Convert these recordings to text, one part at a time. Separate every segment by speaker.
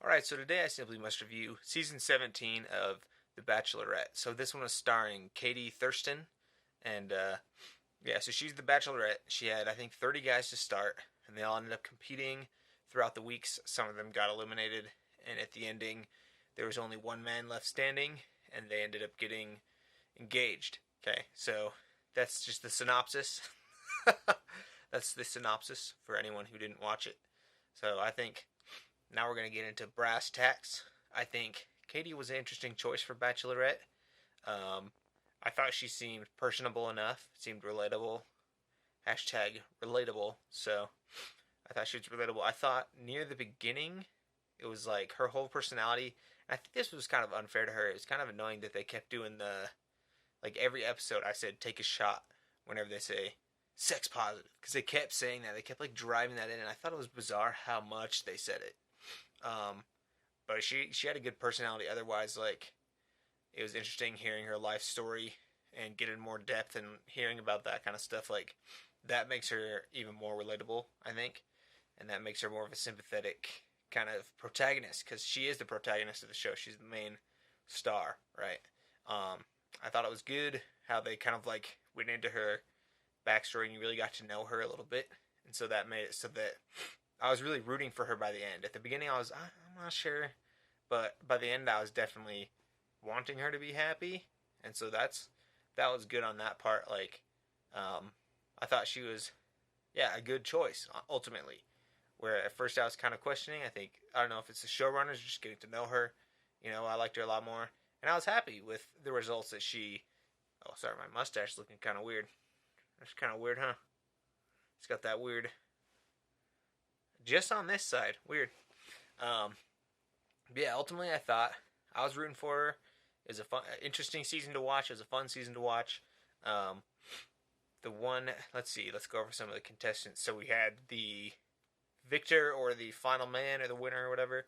Speaker 1: Alright, so today I simply must review season 17 of The Bachelorette. So this one was starring Katie Thurston, and yeah, so she's the Bachelorette. She had, I think, 30 guys to start, and they all ended up competing throughout the weeks. Some of them got eliminated, and at the ending, there was only one man left standing, and they ended up getting engaged. Okay, so that's just the synopsis. That's the synopsis for anyone who didn't watch it. So I think now we're going to get into brass tacks. I think Katie was an interesting choice for Bachelorette. Um, I thought she seemed personable enough, seemed relatable. Hashtag relatable. So I thought she was relatable. I thought near the beginning, it was like her whole personality. I think this was kind of unfair to her. It was kind of annoying that they kept doing like every episode I said take a shot whenever they say sex positive, because they kept saying that. They kept like driving that in, and I thought it was bizarre how much they said it. Um, but she had a good personality. Otherwise, like, it was interesting hearing her life story and getting more depth and hearing about that kind of stuff. Like, that makes her even more relatable, I think, and that makes her more of a sympathetic kind of protagonist, because she is the protagonist of the show. She's the main star, right? I thought it was good how they kind of like went into her backstory and you really got to know her a little bit, and so that made it so that I was really rooting for her by the end. At the beginning, I'm not sure, but by the end, I was definitely wanting her to be happy, and so that was good on that part. Like, um, I thought she was, yeah, a good choice ultimately. Where at first I was kind of questioning. I don't know if it's the showrunners just getting to know her. I liked her a lot more, and I was happy with the results that she. Oh, sorry, my mustache is looking kind of weird. That's kind of weird, huh? It's got that weird. Just on this side, weird. Um, yeah, ultimately, I thought I was rooting for her. It was a fun, interesting season to watch. It was a fun season to watch. Um, the one, let's see, let's go over some of the contestants. So we had the victor or the final man or the winner or whatever.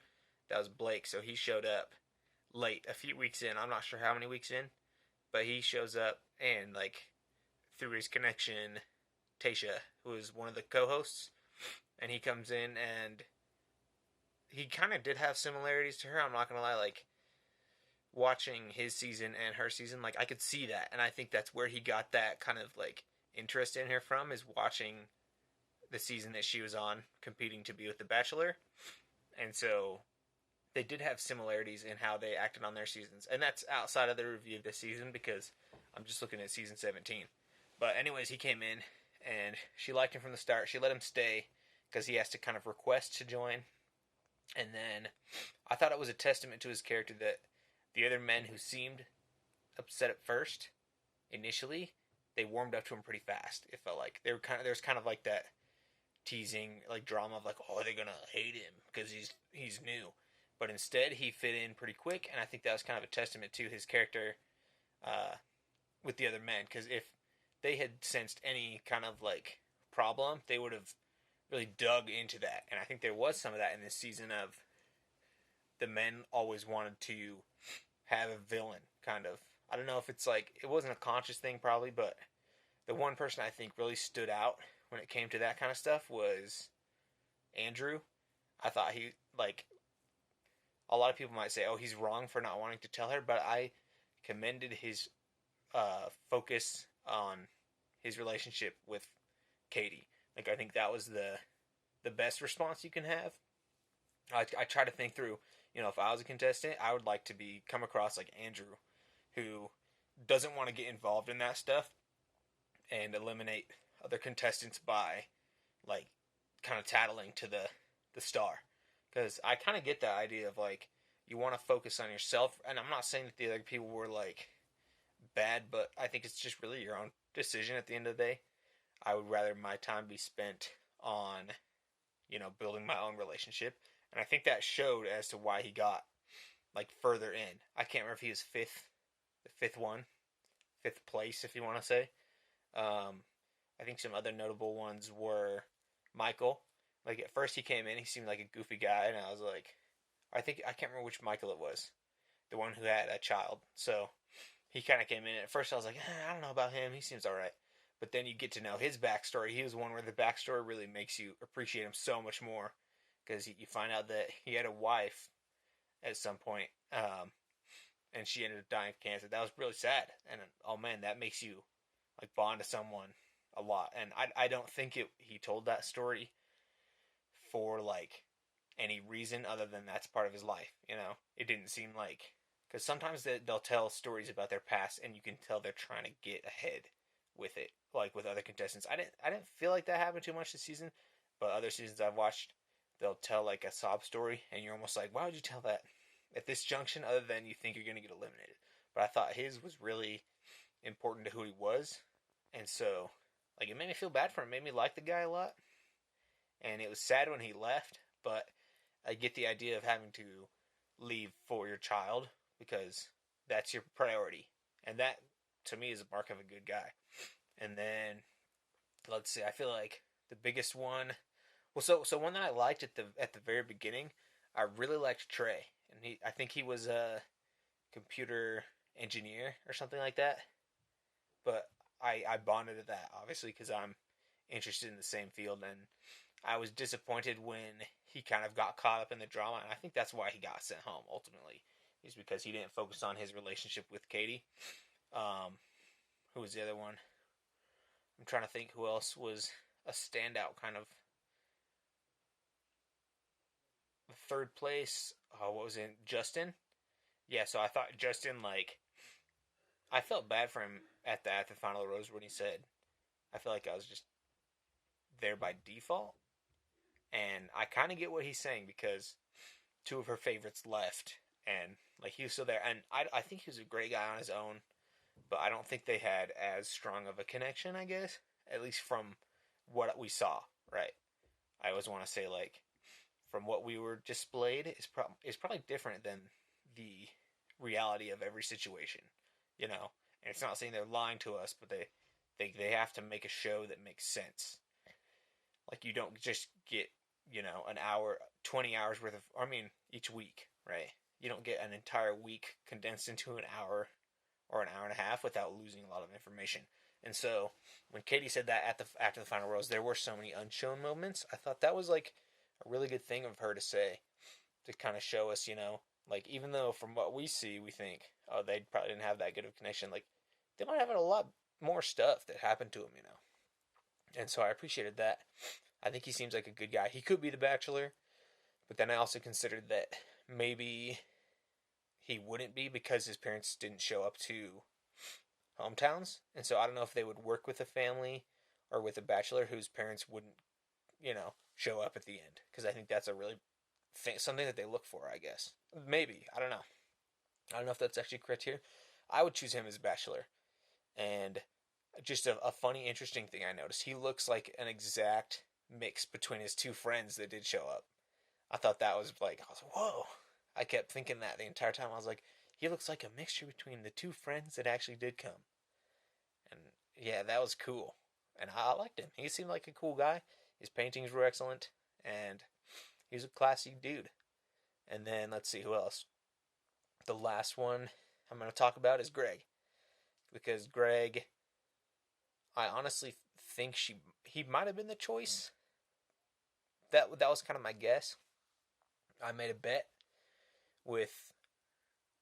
Speaker 1: That was Blake. So he showed up late, a few weeks in. I'm not sure how many weeks in, but he shows up and like through his connection, Tasha, who is one of the co-hosts, and he comes in and he kind of did have similarities to her. I'm not gonna lie, like watching his season and her season, like I could see that, and I think that's where he got that kind of like interest in her from, is watching the season that she was on, competing to be with the Bachelor, and so they did have similarities in how they acted on their seasons, and that's outside of the review of this season because I'm just looking at season 17. But anyways, he came in and she liked him from the start. She let him stay because he has to kind of request to join. And then I thought it was a testament to his character that the other men who seemed upset at first, initially, they warmed up to him pretty fast. It felt like there was kind of like that teasing, like drama of like, oh, are they gonna hate him because he's new? But instead, he fit in pretty quick, and I think that was kind of a testament to his character uh, with the other men. Because if they had sensed any kind of like problem, they would have really dug into that. And I think there was some of that in this season of the men always wanted to have a villain, kind of. I don't know if it's like, it wasn't a conscious thing probably, but the one person I think really stood out when it came to that kind of stuff was Andrew. I thought he, like, a lot of people might say, oh, he's wrong for not wanting to tell her, but I commended his focus on his relationship with Katie. Like, I think that was the best response you can have. I try to think through, if I was a contestant, I would like to be come across like Andrew, who doesn't want to get involved in that stuff and eliminate other contestants by like kind of tattling to the star. Because I kind of get that idea of like you want to focus on yourself, and I'm not saying that the other people were like bad, but I think it's just really your own decision at the end of the day. I would rather my time be spent on building my own relationship, and I think that showed as to why he got like further in. I can't remember if he was fifth, the fifth place, if you want to say. Um, I think some other notable ones were Michael. Like at first he came in, he seemed like a goofy guy, and I was like, I can't remember which Michael it was, the one who had a child. So he kind of came in. At first I was like, I don't know about him. He seems all right. But then you get to know his backstory. He was one where the backstory really makes you appreciate him so much more, because you find out that he had a wife at some point. And she ended up dying of cancer. That was really sad. And oh man, that makes you like bond to someone a lot. And I don't think he told that story for like any reason other than that's part of his life. It didn't seem like, because sometimes they'll tell stories about their past and you can tell they're trying to get ahead with it, like with other contestants. I didn't feel like that happened too much this season, but other seasons I've watched, they'll tell like a sob story and you're almost like, why would you tell that at this junction other than you think you're going to get eliminated? But I thought his was really important to who he was, and so like it made me feel bad for him. It made me like the guy a lot, and it was sad when he left. But I get the idea of having to leave for your child because that's your priority, and that to me is a mark of a good guy. And then let's see, I feel like the biggest one. Well, so one that I liked at the very beginning, I really liked Trey, and I think he was a computer engineer or something like that. But I bonded to that obviously because I'm interested in the same field, and I was disappointed when he kind of got caught up in the drama, and I think that's why he got sent home ultimately, is because he didn't focus on his relationship with Katie. Who was the other one? I'm trying to think who else was a standout kind of. Third place, what was it? Justin? Yeah, so I thought Justin, like, I felt bad for him at the final rose when he said, I feel like I was just there by default. And I kind of get what he's saying because two of her favorites left, and like he was still there. And I think he was a great guy on his own, but I don't think they had as strong of a connection, I guess, at least from what we saw, right? I always want to say, like, from what we were displayed is probably different than the reality of every situation, you know. And it's not saying they're lying to us, but they have to make a show that makes sense. Like you don't just get an hour, 20 hours worth of. I mean, each week, right? You don't get an entire week condensed into an hour or an hour and a half without losing a lot of information. And so when Katie said that after the final rose, there were so many unshown moments. I thought that was like a really good thing of her to say, to kind of show us, like even though from what we see, we think, oh, they probably didn't have that good of a connection. Like they might have a lot more stuff that happened to him. And so I appreciated that. I think he seems like a good guy. He could be the Bachelor, but then I also considered that maybe he wouldn't be because his parents didn't show up to hometowns. And so I don't know if they would work with a family or with a Bachelor whose parents wouldn't, show up at the end. Because I think that's a really something that they look for, I guess. Maybe. I don't know. I don't know if that's actually correct here. I would choose him as Bachelor. And just a funny, interesting thing I noticed. He looks like an exact mix between his two friends that did show up. I thought that was like, I was like, whoa. I kept thinking that the entire time. I was like, he looks like a mixture between the two friends that actually did come. And yeah, that was cool. And I liked him. He seemed like a cool guy. His paintings were excellent. And he was a classy dude. And then let's see who else. The last one I'm going to talk about is Greg. Because Greg, I honestly think he might have been the choice. That was kind of my guess. I made a bet with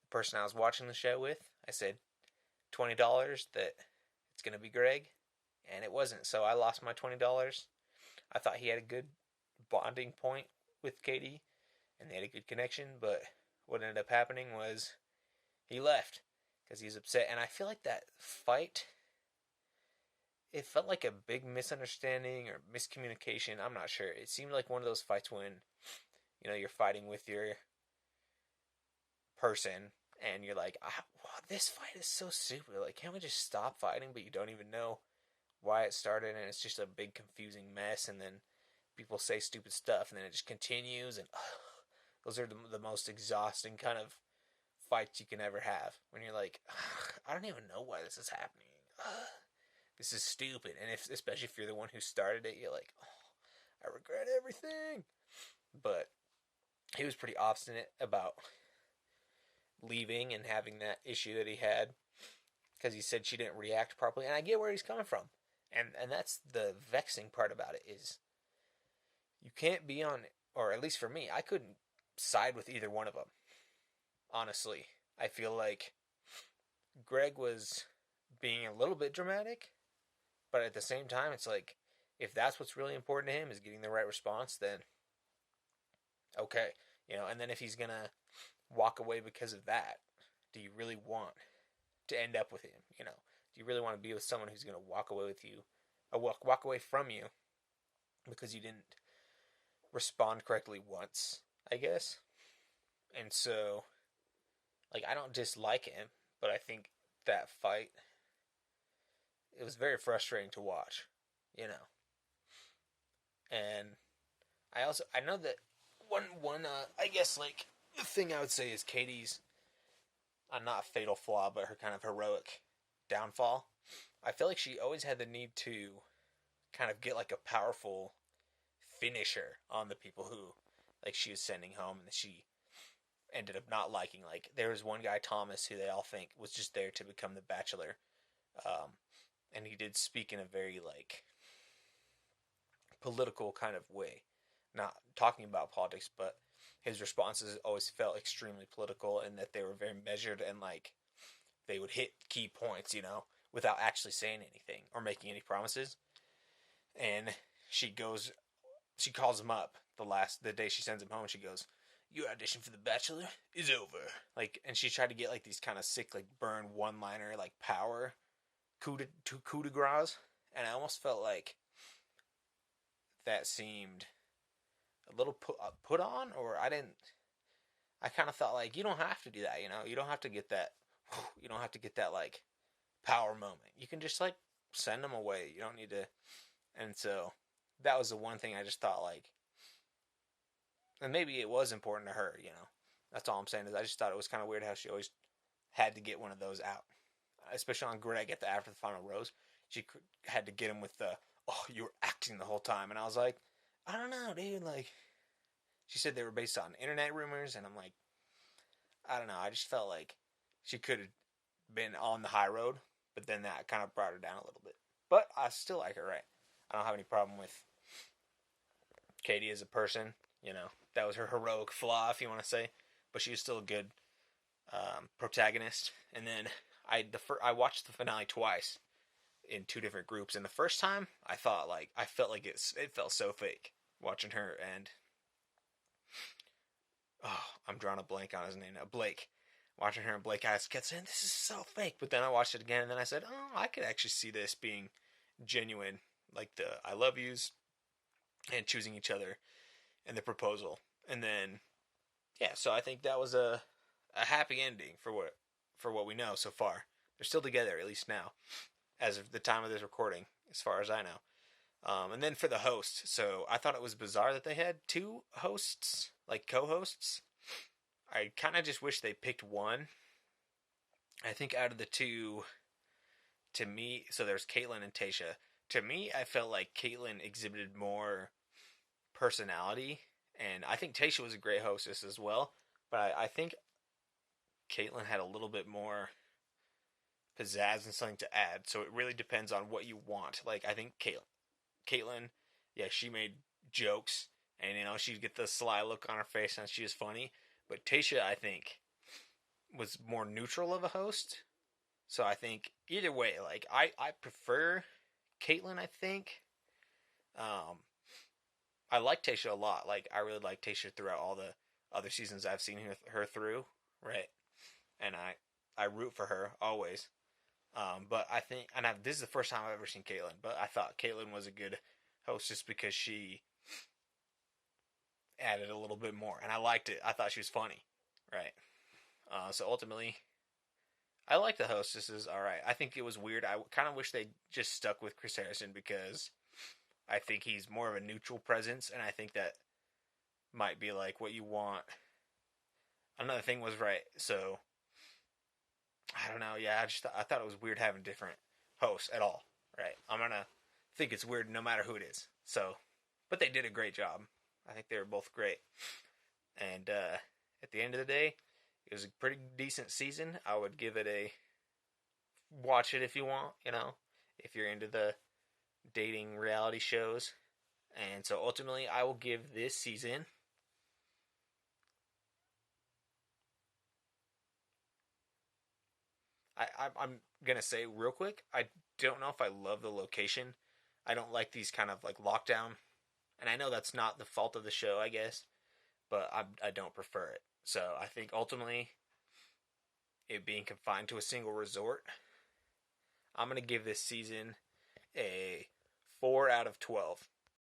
Speaker 1: the person I was watching the show with. I said $20 that it's going to be Greg, and it wasn't. So I lost my $20. I thought he had a good bonding point with Katie, and they had a good connection, but what ended up happening was he left because he was upset. And I feel like that fight, it felt like a big misunderstanding or miscommunication. I'm not sure. It seemed like one of those fights when, you're fighting with your person and you're like, wow, this fight is so stupid. Like, can't we just stop fighting? But you don't even know why it started, and it's just a big confusing mess. And then people say stupid stuff, and then it just continues. And those are the most exhausting kind of fights you can ever have. When you're like, I don't even know why this is happening. This is stupid. And especially if you're the one who started it, you're like, oh, I regret everything. But he was pretty obstinate about leaving and having that issue that he had because he said she didn't react properly. And I get where he's coming from. And that's the vexing part about it is you can't be on, or at least for me, I couldn't side with either one of them. honestly. I feel like Greg was being a little bit dramatic, but at the same time, it's like, if that's what's really important to him is getting the right response, then okay. And then if he's going to walk away because of that, do you really want to end up with him? Do you really want to be with someone who's going to walk away with you, or walk away from you because you didn't respond correctly once, I guess? And so, like, I don't dislike him, but I think that fight, it was very frustrating to watch, you know. And I know that one I guess, like, the thing I would say is Katie's, not fatal flaw, but her kind of heroic downfall. I feel like she always had the need to kind of get like a powerful finisher on the people who, like, she was sending home, and that she ended up not liking. Like, there was one guy, Thomas, who they all think was just there to become the Bachelor, um, and he did speak in a very, like, political kind of way, not talking about politics, but his responses always felt extremely political, and that they were very measured, and, like, they would hit key points, without actually saying anything or making any promises. And she goes, she calls him up the day she sends him home. She goes, "Your audition for The Bachelor is over." Like, and she tried to get like these kind of sick, like, burn one liner, like, power coup de grace, and I almost felt like that seemed a little put on, or I didn't. I kind of felt like, you don't have to do that. You don't have to get that. You don't have to get that, like, power moment. You can just, like, send them away. You don't need to. And so that was the one thing I just thought, like, and maybe it was important to her. That's all I'm saying, is I just thought it was kind of weird how she always had to get one of those out, especially on Greg after the final rose. She had to get him with the, "Oh, you were acting the whole time," and I was like, I don't know, dude. Like, she said they were based on internet rumors, and I'm like, I don't know. I just felt like she could have been on the high road, but then that kind of brought her down a little bit. But I still like her, right? I don't have any problem with Katie as a person. That was her heroic flaw, if you want to say, but she was still a good, protagonist. And then I watched the finale twice in two different groups, and the first time I felt like it felt so fake watching her, and oh, I'm drawing a blank on his name now, Blake. Watching her and Blake, I kept saying, "This is so fake," but then I watched it again, and then I said, "Oh, I could actually see this being genuine, like the I love yous and choosing each other and the proposal." And then, yeah, so I think that was a happy ending for what we know so far. They're still together, at least now, as of the time of this recording, as far as I know. And then for the host, so I thought it was bizarre that they had two hosts, like co-hosts. I kind of just wish they picked one. I think out of the two, to me, so there's Caitlyn and Tasha. To me, I felt like Caitlyn exhibited more personality, and I think Tasha was a great hostess as well. But I think Caitlyn had a little bit more pizzazz and something to add. So it really depends on what you want. Like, I think Caitlyn, yeah, she made jokes, and she'd get the sly look on her face, and she was funny. But Tasha, I think, was more neutral of a host. So I think either way, like, I prefer Caitlyn. I think, um, I like Tasha a lot. Like, I really like Tasha throughout all the other seasons I've seen her through, right? And I root for her always. But I think, and this is the first time I've ever seen Caitlyn, but I thought Caitlyn was a good host just because she added a little bit more, and I liked it. I thought she was funny, right? So ultimately, I like the hostesses. All right, I think it was weird. I kind of wish they just stuck with Chris Harrison, because I think he's more of a neutral presence, and I think that might be like what you want. Another thing was, right. So I don't know. Yeah, I thought it was weird having different hosts at all. Right. I'm gonna think it's weird no matter who it is. So, but they did a great job. I think they were both great. And at the end of the day, it was a pretty decent season. I would give it a watch it if you want. If you're into the dating reality shows. And so ultimately, I will give this season I'm gonna say real quick, I don't know if I love the location. I don't like these kind of like lockdown, and I know that's not the fault of the show, I guess, but I don't prefer it. So I think ultimately, it being confined to a single resort, I'm gonna give this season a 4 out of 12.